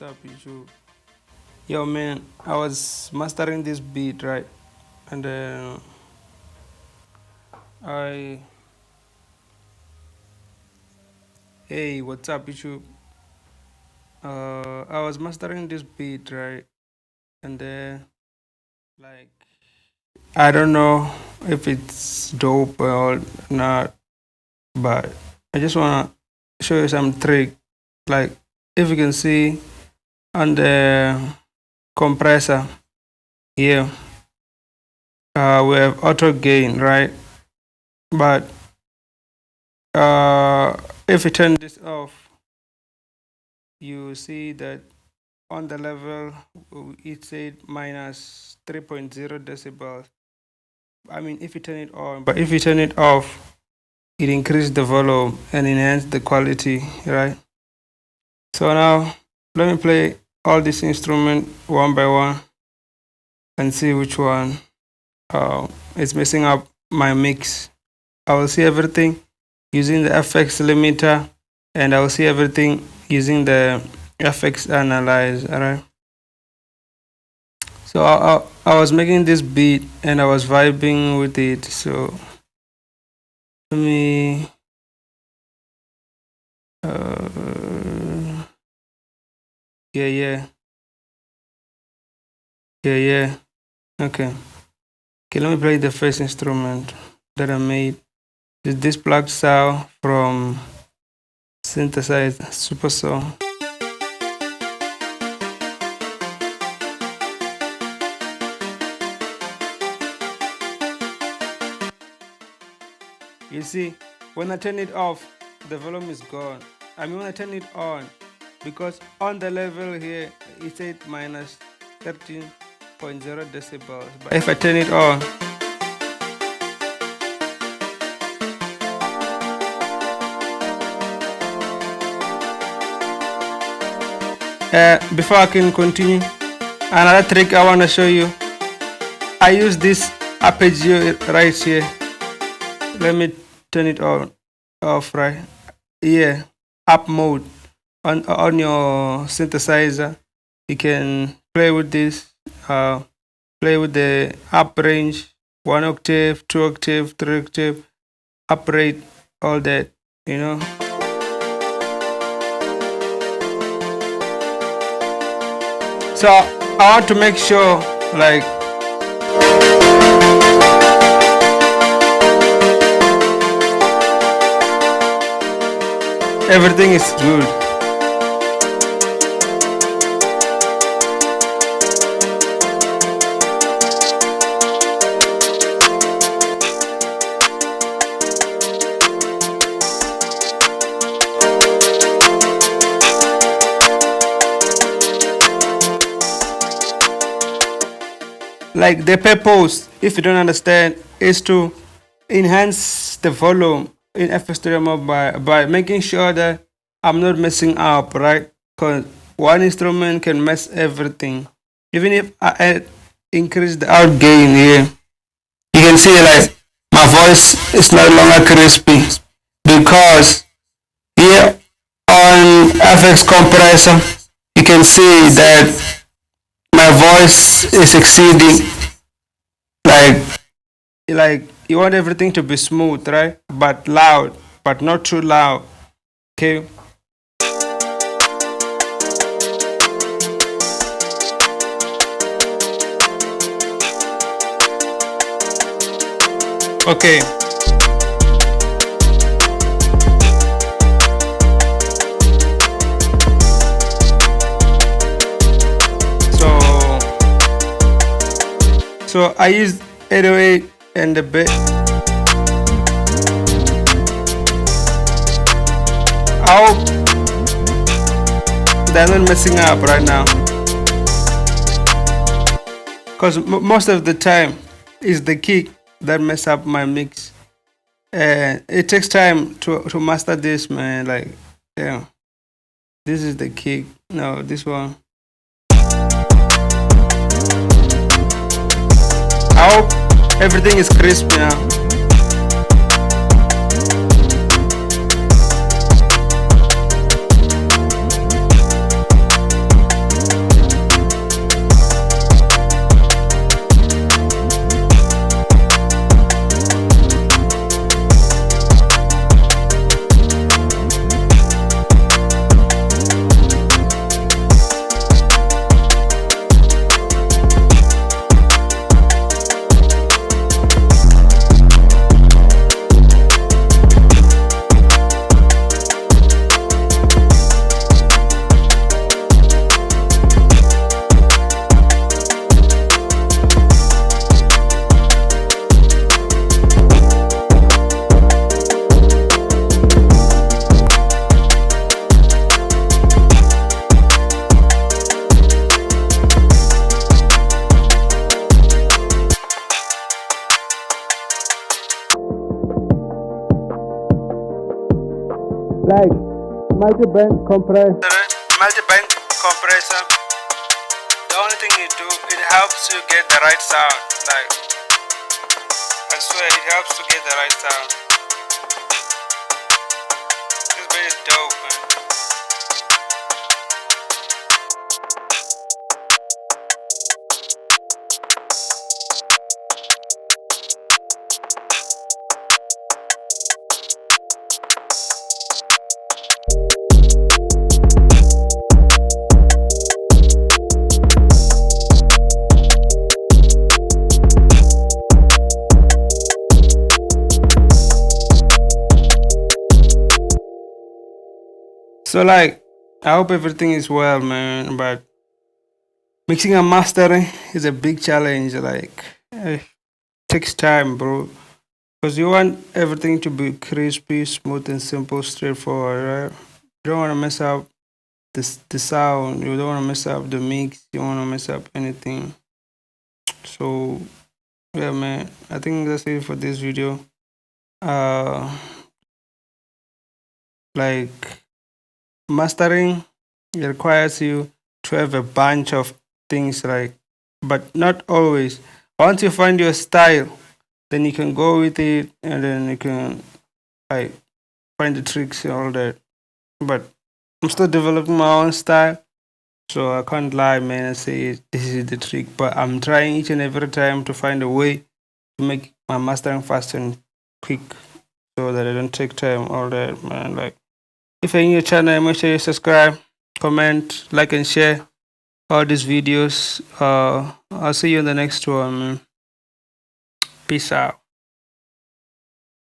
what's up, YouTube? Yo, man, I was mastering this beat, right? And then I, hey, what's up, YouTube? I was mastering this beat, right? And then, like, I don't know if it's dope or not, but I just wanna show you some trick. Like, if you can see on the compressor here, we have auto gain, right? But if you turn this off, you see that on the level it said minus 3.0 decibels. I mean, if you turn it on, but if you turn it off, it increases the volume and enhance the quality, right? So now let me play all these instruments one by one and see which one is messing up my mix. I will see everything using the FX limiter, and I will see everything using the FX analyze. All right. So I was making this beat and I was vibing with it. So let me yeah. Okay. Okay, let me play the first instrument that I made. This plug sound from synthesizer super song. You see, when I turn it off, the volume is gone. I mean, when I turn it on, because on the level here, it said minus 13.0 decibels. But if I turn it on, before I can continue, another trick I want to show you. I use this arpeggio right here. Let me turn it on off, right? Yeah, up mode on your synthesizer. You can play with this. Play with the up range, 1 octave, 2 octave, 3 octave, up rate, all that, you know. So I want to make sure, like, everything is good. Like the purpose, if you don't understand, is to enhance the volume in FLMobile by making sure that I'm not messing up, right? Because one instrument can mess everything. Even if I increase the out gain here, you can see like my voice is no longer crispy because here on FX compressor, you can see that my voice is exceeding, like you want everything to be smooth, right? But loud, but not too loud. Okay. Okay. So I used 808 and the bass. I hope they're not messing up right now, because most of the time it's the kick that mess up my mix, and it takes time to master this, man. Like, yeah, this is the kick. No, this one. I hope everything is crisp now. like multi-band compressor. The only thing you do, it helps you get the right sound. Like, I swear, it helps to get the right sound. This beat is dope, man. So like, I hope everything is well, man. But mixing and mastering is a big challenge. Like, it takes time, bro. Because you want everything to be crispy, smooth, and simple, straightforward, right? You don't want to mess up the sound. You don't want to mess up the mix. You don't want to mess up anything. So yeah, man. I think that's it for this video. Uh, like mastering, it requires you to have a bunch of things, like, but not always. Once you find your style, then you can go with it, and then you can like find the tricks and all that. But I'm still developing my own style, so I can't lie, man, and say this is the trick. But I'm trying each and every time to find a way to make my mastering fast and quick, so that I don't take time all that, man. Like, if you're in your channel, make sure you subscribe, comment, like, and share all these videos. I'll see you in the next one, man. Peace out.